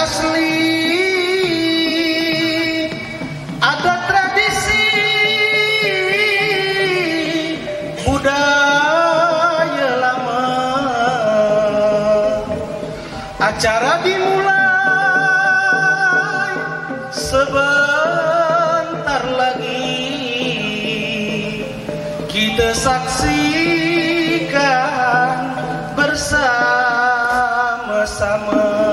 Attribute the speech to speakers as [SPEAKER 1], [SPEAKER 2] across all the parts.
[SPEAKER 1] asli, ada tradisi, budaya lama. Acara dimulai sebentar lagi, kita saksikan bersama-sama.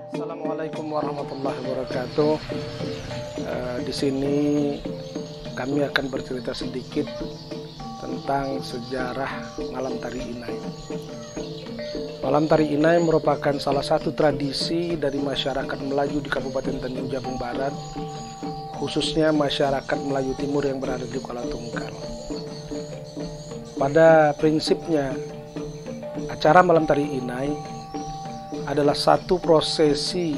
[SPEAKER 1] Assalamualaikum warahmatullahi wabarakatuh. Di sini kami akan bercerita sedikit tentang sejarah Malam Tari Inai. Malam Tari Inai merupakan salah satu tradisi dari masyarakat Melayu di Kabupaten Tanjung Jabung Barat, khususnya masyarakat Melayu Timur yang berada di Kuala Tungkal. Pada prinsipnya, acara Malam Tari Inai adalah satu prosesi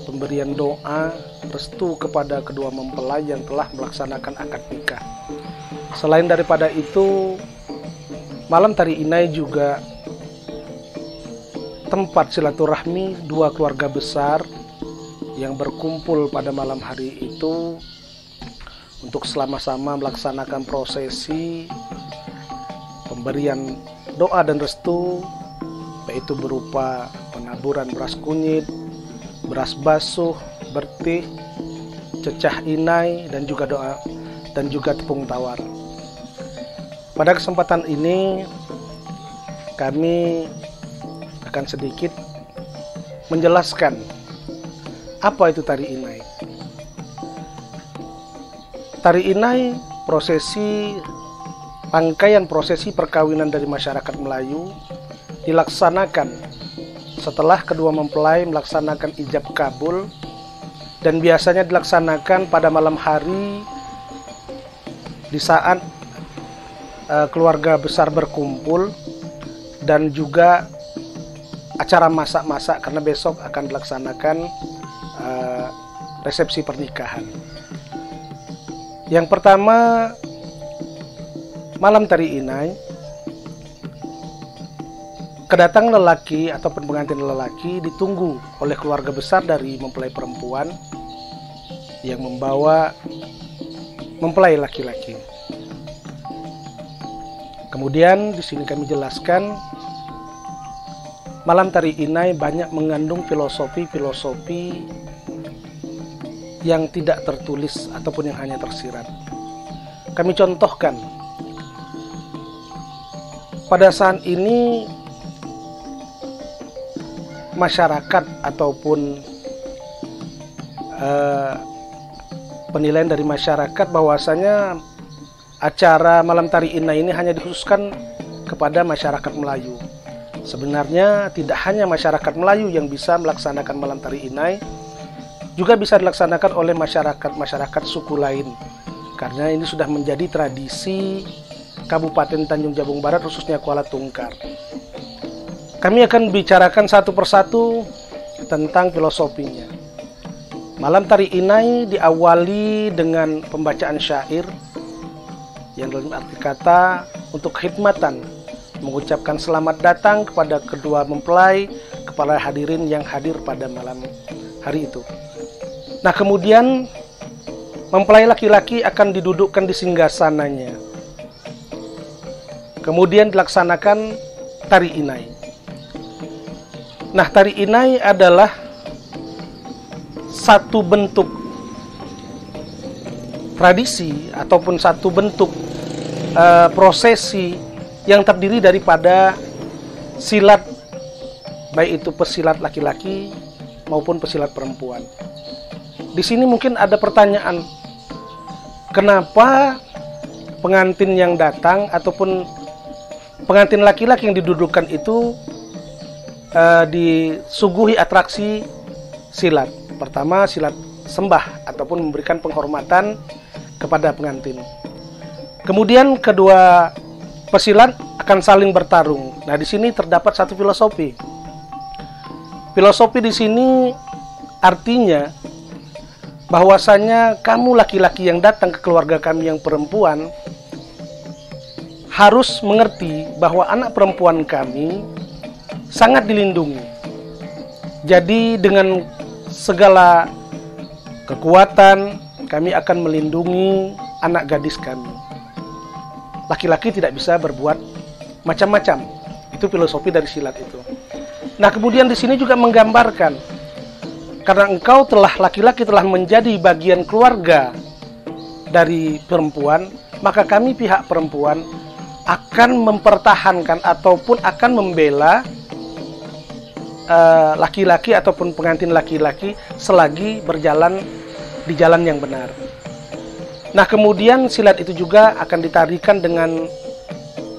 [SPEAKER 1] pemberian doa restu kepada kedua mempelai yang telah melaksanakan akad nikah. Selain daripada itu, Malam Tari Inai juga tempat silaturahmi dua keluarga besar yang berkumpul pada malam hari itu untuk sama-sama melaksanakan prosesi pemberian doa dan restu, yaitu berupa penaburan beras kunyit, beras basuh, bertih, cecah inai, dan juga doa dan juga tepung tawar. Pada kesempatan ini kami akan sedikit menjelaskan apa itu tari inai. Tari inai rangkaian prosesi perkawinan dari masyarakat Melayu dilaksanakan setelah kedua mempelai melaksanakan ijab kabul, dan biasanya dilaksanakan pada malam hari di saat keluarga besar berkumpul, dan juga acara masak-masak karena besok akan dilaksanakan resepsi pernikahan. Yang pertama, Malam Tari Inai, kedatangan lelaki ataupun pengantin lelaki ditunggu oleh keluarga besar dari mempelai perempuan yang membawa mempelai laki-laki. Kemudian di sini kami jelaskan, Malam Tari Inai banyak mengandung filosofi-filosofi yang tidak tertulis ataupun yang hanya tersirat. Kami contohkan, pada saat ini masyarakat ataupun penilaian dari masyarakat bahwasanya acara Malam Tari Inai ini hanya dikhususkan kepada masyarakat Melayu. Sebenarnya tidak hanya masyarakat Melayu yang bisa melaksanakan Malam Tari Inai, juga bisa dilaksanakan oleh masyarakat suku lain, karena ini sudah menjadi tradisi Kabupaten Tanjung Jabung Barat, khususnya Kuala Tungkal. Kami akan bicarakan satu persatu tentang filosofinya. Malam Tari Inai diawali dengan pembacaan syair yang dalam arti kata untuk khidmatan, mengucapkan selamat datang kepada kedua mempelai, kepada hadirin yang hadir pada malam hari itu. Nah, kemudian mempelai laki-laki akan didudukkan di singgasananya. Kemudian dilaksanakan Tari Inai. Nah, Tari Inai adalah satu bentuk tradisi ataupun satu bentuk prosesi yang terdiri daripada silat, baik itu pesilat laki-laki maupun pesilat perempuan. Di sini mungkin ada pertanyaan, kenapa pengantin yang datang ataupun pengantin laki-laki yang didudukkan itu disuguhi atraksi silat. Pertama, silat sembah ataupun memberikan penghormatan kepada pengantin. Kemudian kedua pesilat akan saling bertarung. Nah, di sini terdapat satu filosofi. Filosofi di sini artinya bahwasanya kamu laki-laki yang datang ke keluarga kami yang perempuan harus mengerti bahwa anak perempuan kami sangat dilindungi. Jadi dengan segala kekuatan kami akan melindungi anak gadis kami. Laki-laki tidak bisa berbuat macam-macam. Itu filosofi dari silat itu. Nah, kemudian di sini juga menggambarkan, karena engkau telah, laki-laki telah menjadi bagian keluarga dari perempuan, maka kami pihak perempuan akan mempertahankan ataupun akan membela laki-laki ataupun pengantin laki-laki selagi berjalan di jalan yang benar. Nah, kemudian silat itu juga akan ditarikan dengan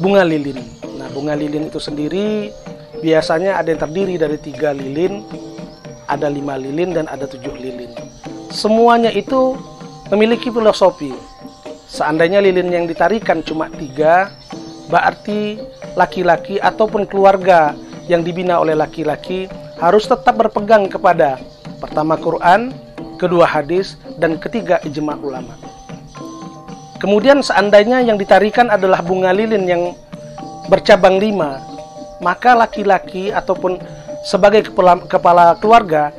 [SPEAKER 1] bunga lilin. Nah, bunga lilin itu sendiri biasanya ada yang terdiri dari 3 lilin, ada 5 lilin, dan ada 7 lilin. Semuanya itu memiliki filosofi. Seandainya lilin yang ditarikan cuma 3, berarti laki-laki ataupun keluarga yang dibina oleh laki-laki harus tetap berpegang kepada pertama Quran, kedua hadis, dan ketiga ijma ulama. Kemudian seandainya yang ditarikan adalah bunga lilin yang bercabang 5, maka laki-laki ataupun sebagai kepala keluarga,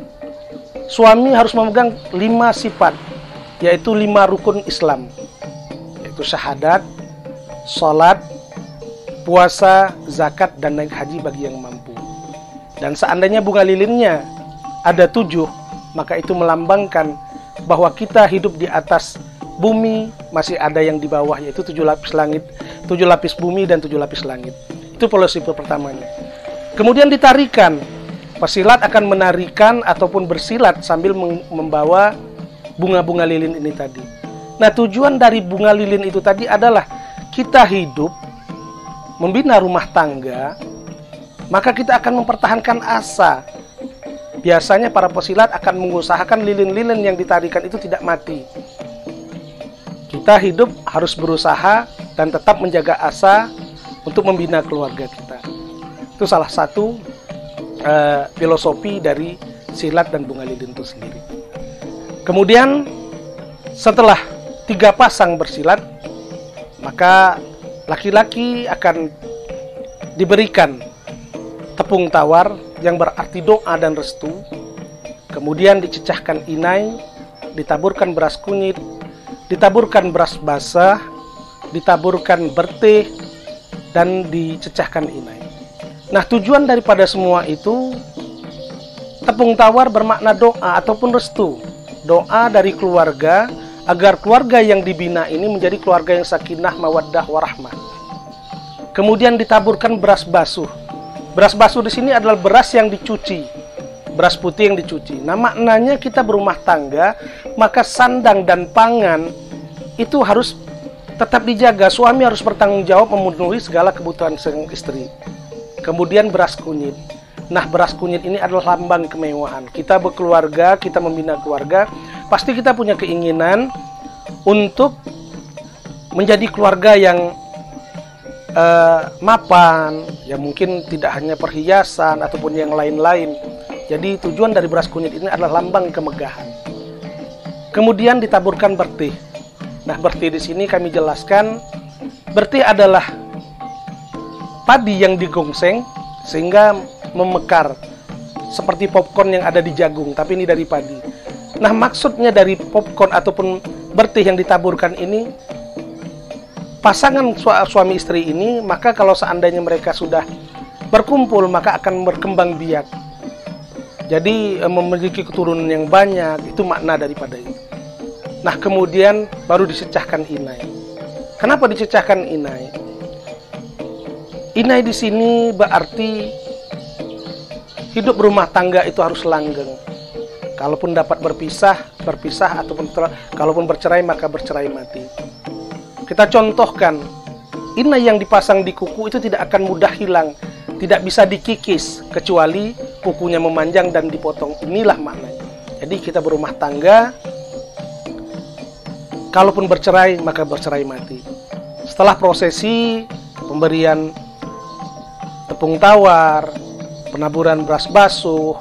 [SPEAKER 1] suami harus memegang 5 sifat, yaitu 5 rukun Islam, yaitu syahadat, sholat, puasa, zakat, dan naik haji bagi yang mampu. Dan seandainya bunga lilinnya ada 7, maka itu melambangkan bahwa kita hidup di atas bumi, masih ada yang di bawah, yaitu 7 lapis langit, 7 lapis bumi, dan 7 lapis langit. Itu filosofi pertamanya. Kemudian ditarikan, pesilat akan menarikan ataupun bersilat sambil membawa bunga-bunga lilin ini tadi. Nah, tujuan dari bunga lilin itu tadi adalah kita hidup membina rumah tangga, maka kita akan mempertahankan asa. Biasanya para pesilat akan mengusahakan lilin-lilin yang ditarikan itu tidak mati. Kita hidup harus berusaha dan tetap menjaga asa untuk membina keluarga kita. Itu salah satu filosofi dari silat dan bunga lilin itu sendiri. Kemudian setelah 3 pasang bersilat, maka laki-laki akan diberikan tepung tawar yang berarti doa dan restu. Kemudian dicecahkan inai, ditaburkan beras kunyit, ditaburkan beras basah, ditaburkan berteh, dan dicecahkan inai. Nah, tujuan daripada semua itu, tepung tawar bermakna doa ataupun restu. Doa dari keluarga agar keluarga yang dibina ini menjadi keluarga yang sakinah, mawaddah, warahmah. Kemudian ditaburkan beras basuh. Beras basuh di sini adalah beras yang dicuci, beras putih yang dicuci. Nah, maknanya kita berumah tangga, maka sandang dan pangan itu harus tetap dijaga. Suami harus bertanggung jawab memenuhi segala kebutuhan sang istri. Kemudian beras kunyit. Nah, beras kunyit ini adalah lambang kemewahan. Kita berkeluarga, kita membina keluarga, pasti kita punya keinginan untuk menjadi keluarga yang mapan, ya mungkin tidak hanya perhiasan ataupun yang lain-lain. Jadi tujuan dari beras kunyit ini adalah lambang kemegahan. Kemudian ditaburkan bertih. Nah, bertih di sini kami jelaskan, bertih adalah padi yang digongseng sehingga memekar seperti popcorn yang ada di jagung, tapi ini dari padi. Nah, maksudnya dari popcorn ataupun bertih yang ditaburkan ini, pasangan suami istri ini, maka kalau seandainya mereka sudah berkumpul, maka akan berkembang biak. Jadi memiliki keturunan yang banyak, itu makna daripada itu. Nah, kemudian baru dicecahkan inai. Kenapa dicecahkan inai? Inai di sini berarti hidup rumah tangga itu harus langgeng. Kalaupun dapat berpisah, ataupun kalaupun bercerai, maka bercerai mati. Kita contohkan, inai yang dipasang di kuku itu tidak akan mudah hilang, tidak bisa dikikis kecuali kukunya memanjang dan dipotong. Inilah maknanya. Jadi kita berumah tangga, kalaupun bercerai maka bercerai mati. Setelah prosesi pemberian tepung tawar, penaburan beras basuh,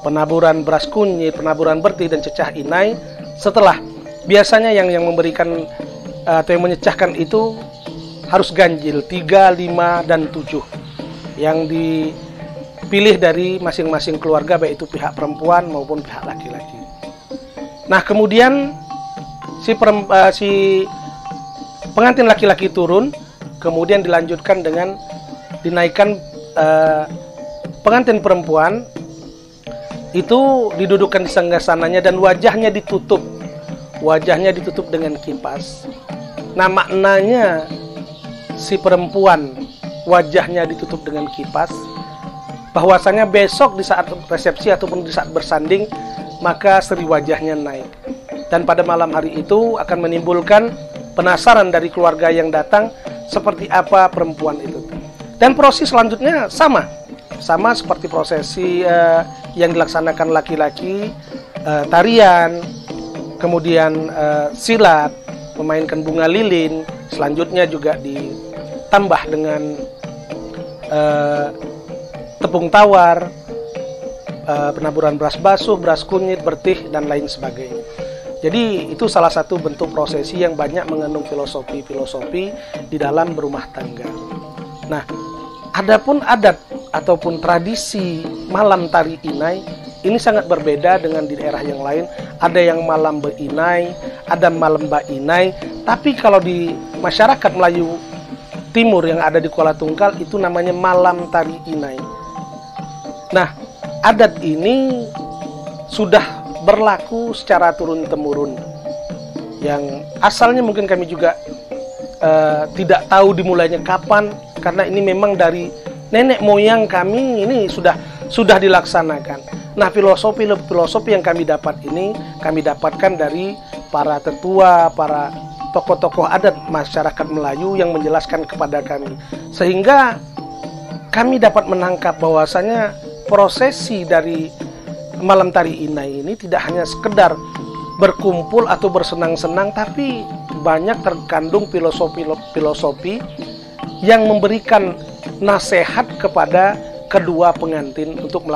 [SPEAKER 1] penaburan beras kunyit, penaburan berti dan cecah inai, setelah biasanya yang memberikan atau yang menyecahkan itu harus ganjil 3, 5, dan 7 yang dipilih dari masing-masing keluarga, baik itu pihak perempuan maupun pihak laki-laki. Nah, kemudian si pengantin laki-laki turun, kemudian dilanjutkan dengan dinaikkan pengantin perempuan, itu didudukkan di sanggasananya dan wajahnya ditutup dengan kipas. Nah, maknanya si perempuan wajahnya ditutup dengan kipas, bahwasanya besok di saat resepsi ataupun di saat bersanding maka seri wajahnya naik, dan pada malam hari itu akan menimbulkan penasaran dari keluarga yang datang seperti apa perempuan itu. Dan proses selanjutnya sama seperti prosesi yang dilaksanakan laki-laki, tarian, kemudian silat, memainkan bunga lilin, selanjutnya juga ditambah dengan tepung tawar, penaburan beras basuh, beras kunyit, bertih, dan lain sebagainya. Jadi itu salah satu bentuk prosesi yang banyak mengandung filosofi di dalam berumah tangga. Nah, adapun adat ataupun tradisi malam tari inai ini sangat berbeda dengan di daerah yang lain. Ada yang malam beinai, ada malam bainai. Tapi kalau di masyarakat Melayu Timur yang ada di Kuala Tungkal itu namanya malam tari inai. Nah, adat ini sudah berlaku secara turun-temurun. Yang asalnya mungkin kami juga tidak tahu dimulainya kapan, karena ini memang dari nenek moyang kami ini sudah dilaksanakan. Nah, filosofi yang kami dapatkan dari para tetua, para tokoh-tokoh adat masyarakat Melayu yang menjelaskan kepada kami, sehingga kami dapat menangkap bahwasanya prosesi dari malam tari inai ini tidak hanya sekedar berkumpul atau bersenang-senang, tapi banyak terkandung filosofi yang memberikan nasihat kepada kedua pengantin untuk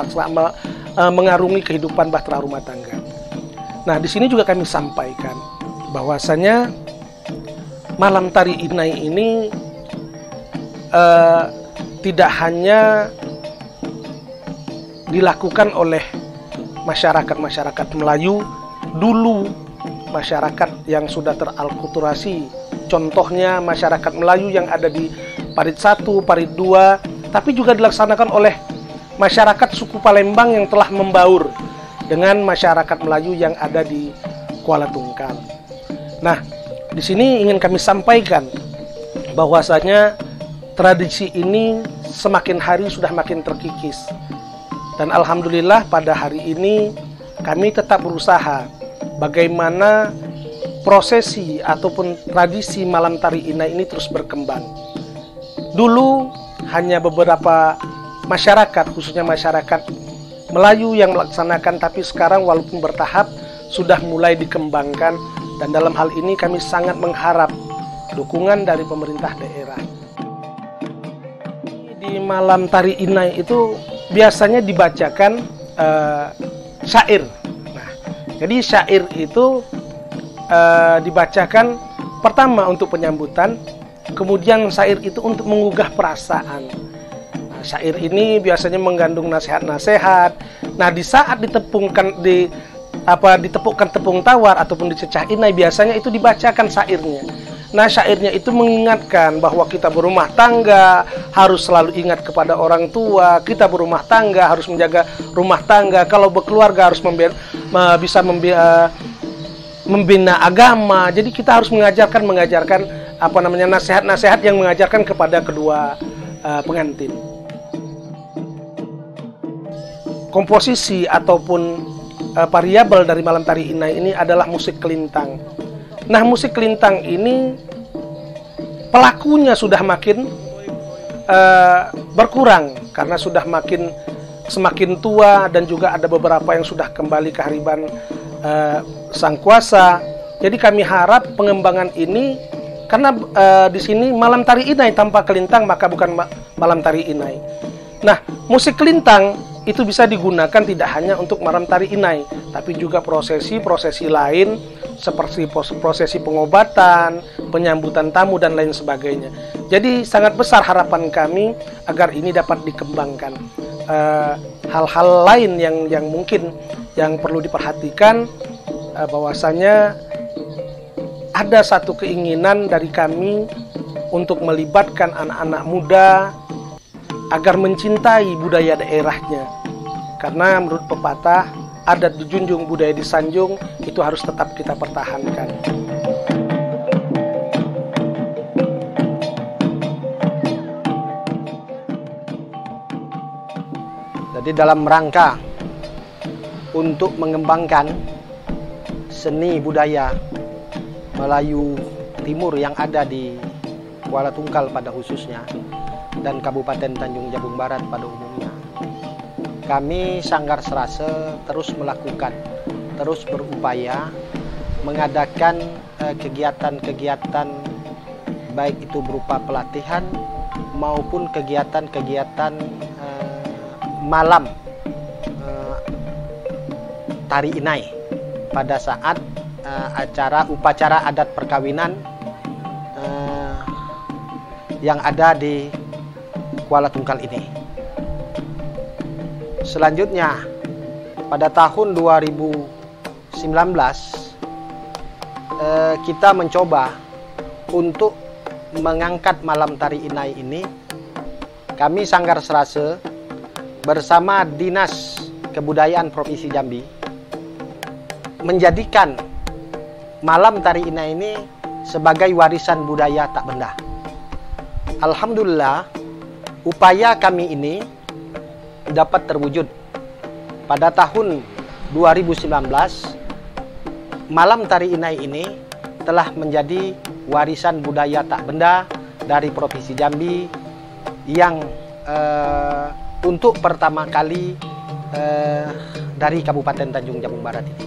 [SPEAKER 1] mengarungi kehidupan bahtera rumah tangga. Nah, di sini juga kami sampaikan bahwasanya malam tari inai ini tidak hanya dilakukan oleh masyarakat Melayu dulu, masyarakat yang sudah teralkulturasi, contohnya masyarakat Melayu yang ada di Parit 1, Parit 2, tapi juga dilaksanakan oleh masyarakat suku Palembang yang telah membaur dengan masyarakat Melayu yang ada di Kuala Tungkal. Nah, di sini ingin kami sampaikan bahwasanya tradisi ini semakin hari sudah makin terkikis. Dan alhamdulillah pada hari ini kami tetap berusaha bagaimana prosesi ataupun tradisi malam tari inai ini terus berkembang. Dulu hanya beberapa masyarakat, khususnya masyarakat Melayu yang melaksanakan, tapi sekarang walaupun bertahap sudah mulai dikembangkan, dan dalam hal ini kami sangat mengharap dukungan dari pemerintah daerah. Di malam tari inai itu biasanya dibacakan syair. Nah, jadi syair itu dibacakan pertama untuk penyambutan, kemudian syair itu untuk menggugah perasaan. Nah, syair ini biasanya mengandung nasihat-nasihat. Nah, di saat ditepungkan ditepukkan tepung tawar ataupun dicecah inai, biasanya itu dibacakan syairnya. Nah, syairnya itu mengingatkan bahwa kita berumah tangga harus selalu ingat kepada orang tua, kita berumah tangga harus menjaga rumah tangga, kalau berkeluarga harus bisa membina agama. Jadi kita harus mengajarkan nasihat-nasihat yang mengajarkan kepada kedua pengantin. Komposisi ataupun variabel dari malam tari inai ini adalah musik kelintang. Nah, musik kelintang ini pelakunya sudah makin berkurang karena sudah semakin tua, dan juga ada beberapa yang sudah kembali ke hariban sang kuasa. Jadi kami harap pengembangan ini, karena di sini malam tari inai tanpa kelintang maka bukan malam tari inai. Nah, musik kelintang itu bisa digunakan tidak hanya untuk malam tari inai, tapi juga prosesi-prosesi lain seperti prosesi pengobatan, penyambutan tamu, dan lain sebagainya. Jadi sangat besar harapan kami agar ini dapat dikembangkan. Hal-hal lain yang mungkin yang perlu diperhatikan, bahwasanya ada satu keinginan dari kami untuk melibatkan anak-anak muda agar mencintai budaya daerahnya. Karena menurut pepatah, adat dijunjung, budaya disanjung, itu harus tetap kita pertahankan.
[SPEAKER 2] Jadi dalam rangka untuk mengembangkan seni budaya Melayu Timur yang ada di Kuala Tungkal pada khususnya, dan Kabupaten Tanjung Jabung Barat pada umumnya, kami Sanggar Serase terus berupaya mengadakan kegiatan-kegiatan, baik itu berupa pelatihan maupun kegiatan-kegiatan malam tari inai pada saat upacara adat perkawinan yang ada di Kuala Tungkal ini. Selanjutnya, pada tahun 2019 kita mencoba untuk mengangkat malam tari inai ini. Kami Sanggar Serase bersama Dinas Kebudayaan Provinsi Jambi menjadikan malam tari inai ini sebagai warisan budaya tak benda. Alhamdulillah, upaya kami ini dapat terwujud. Pada tahun 2019, malam tari inai ini telah menjadi warisan budaya tak benda dari Provinsi Jambi yang untuk pertama kali dari Kabupaten Tanjung Jabung Barat ini.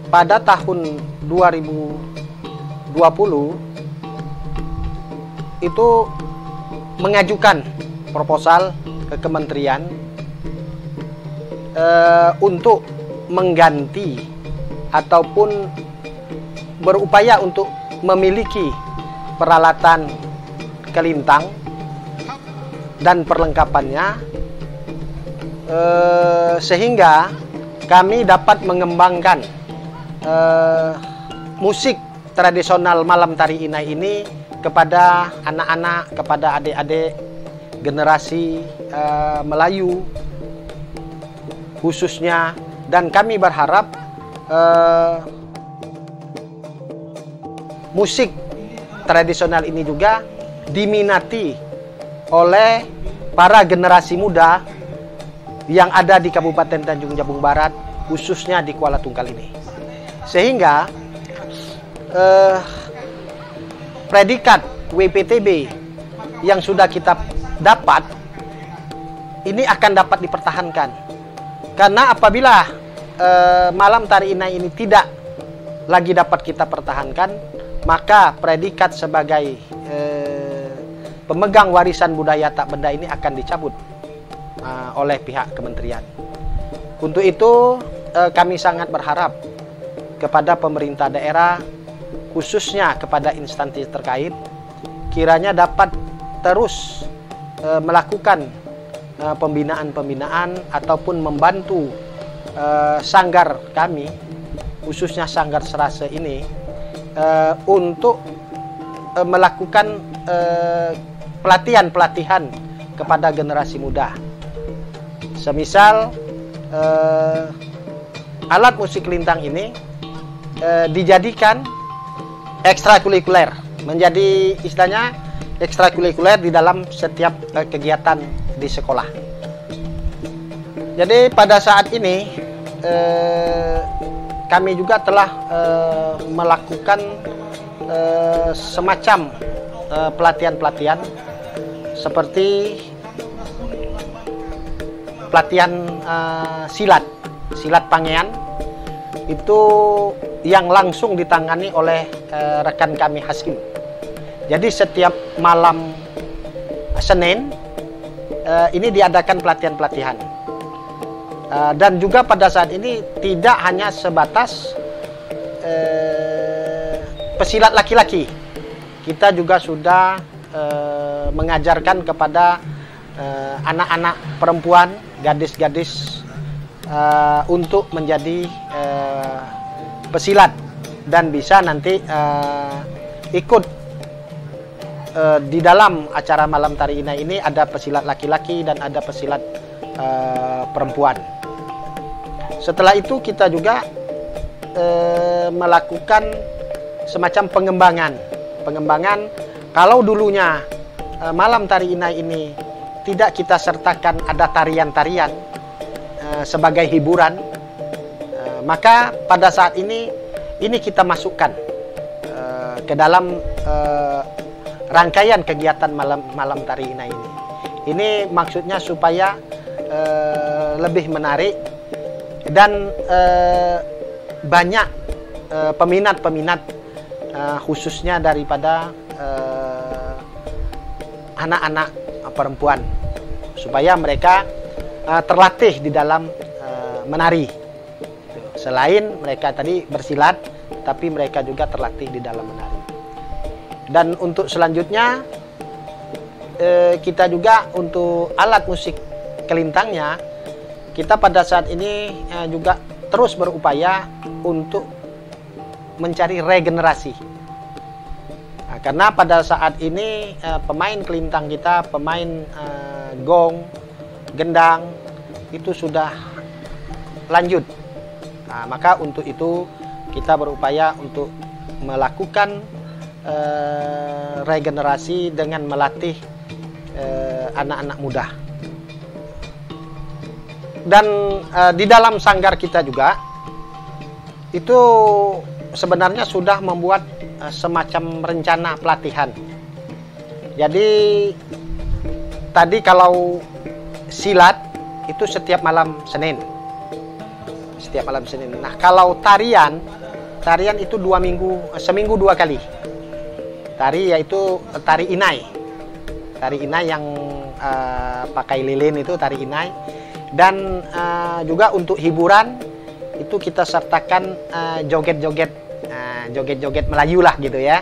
[SPEAKER 2] Pada tahun 2020 itu mengajukan proposal ke kementerian untuk mengganti ataupun berupaya untuk memiliki peralatan kelintang dan perlengkapannya, sehingga kami dapat mengembangkan musik tradisional malam tari inai ini kepada anak-anak, kepada adik-adik generasi Melayu khususnya, dan kami berharap musik tradisional ini juga diminati oleh para generasi muda yang ada di Kabupaten Tanjung Jabung Barat, khususnya di Kuala Tungkal ini. Sehingga predikat WPTB yang sudah kita dapat ini akan dapat dipertahankan. Karena apabila malam tari inai ini tidak lagi dapat kita pertahankan, maka predikat sebagai pemegang warisan budaya tak benda ini akan dicabut oleh pihak kementerian. Untuk itu kami sangat berharap kepada pemerintah daerah, khususnya kepada instansi terkait, kiranya dapat terus melakukan pembinaan-pembinaan ataupun membantu sanggar kami, khususnya Sanggar Serase ini, untuk melakukan pelatihan-pelatihan kepada generasi muda. Semisal alat musik lintang ini dijadikan ekstrakurikuler, menjadi istilahnya ekstrakurikuler di dalam setiap kegiatan di sekolah. Jadi pada saat ini kami juga telah melakukan semacam pelatihan-pelatihan seperti pelatihan silat pangean itu yang langsung ditangani oleh rekan kami Haskim. Jadi setiap malam Senin ini diadakan pelatihan-pelatihan. Dan juga pada saat ini tidak hanya sebatas pesilat laki-laki. Kita juga sudah mengajarkan kepada anak-anak perempuan, gadis-gadis untuk menjadi pesilat dan bisa nanti ikut di dalam acara malam tari inai ini. Ada pesilat laki-laki dan ada pesilat perempuan. Setelah itu kita juga melakukan semacam pengembangan. Kalau dulunya malam tari inai ini tidak kita sertakan ada tarian-tarian sebagai hiburan, maka pada saat ini kita masukkan ke dalam rangkaian kegiatan malam tari inai ini. Ini maksudnya supaya lebih menarik dan banyak peminat-peminat, khususnya daripada anak-anak perempuan, supaya mereka terlatih di dalam menari. Selain mereka tadi bersilat, tapi mereka juga terlatih di dalam menari. Dan untuk selanjutnya kita juga untuk alat musik kelintangnya, kita pada saat ini juga terus berupaya untuk mencari regenerasi. Nah, karena pada saat ini pemain kelintang kita, pemain gong, gendang itu sudah lanjut. Nah, maka untuk itu kita berupaya untuk melakukan regenerasi dengan melatih anak-anak muda. Dan di dalam sanggar kita juga itu sebenarnya sudah membuat semacam rencana pelatihan. Jadi tadi kalau silat itu setiap malam Senin. Nah, kalau tarian itu seminggu 2 kali. Tari yaitu tari inai. Tari inai yang pakai lilin itu tari inai. Dan juga untuk hiburan itu kita sertakan joget-joget Melayu lah gitu ya.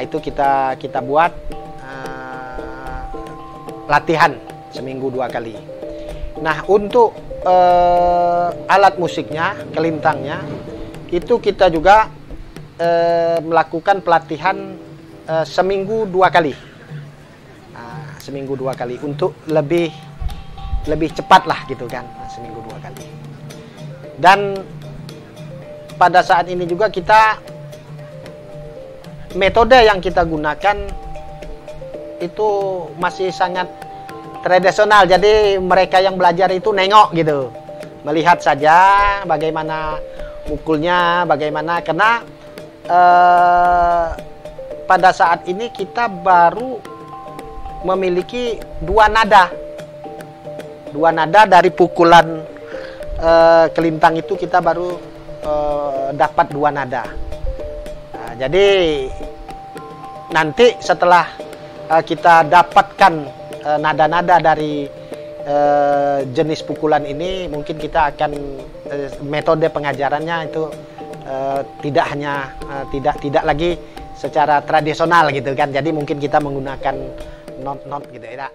[SPEAKER 2] Itu kita buat latihan seminggu 2 kali. Nah, untuk alat musiknya, kelintangnya itu kita juga melakukan pelatihan seminggu 2 kali. Seminggu 2 kali untuk lebih cepat lah gitu kan, seminggu 2 kali. Dan pada saat ini juga kita metode yang kita gunakan itu masih sangat tradisional. Jadi mereka yang belajar itu nengok gitu, melihat saja bagaimana mukulnya, bagaimana, karena pada saat ini kita baru memiliki 2 nada. 2 nada dari pukulan kelintang itu kita baru dapat 2 nada. Nah, jadi nanti setelah kita dapatkan nada-nada dari jenis pukulan ini, mungkin kita akan metode pengajarannya itu tidak lagi secara tradisional gitu kan. Jadi mungkin kita menggunakan not gitu ya.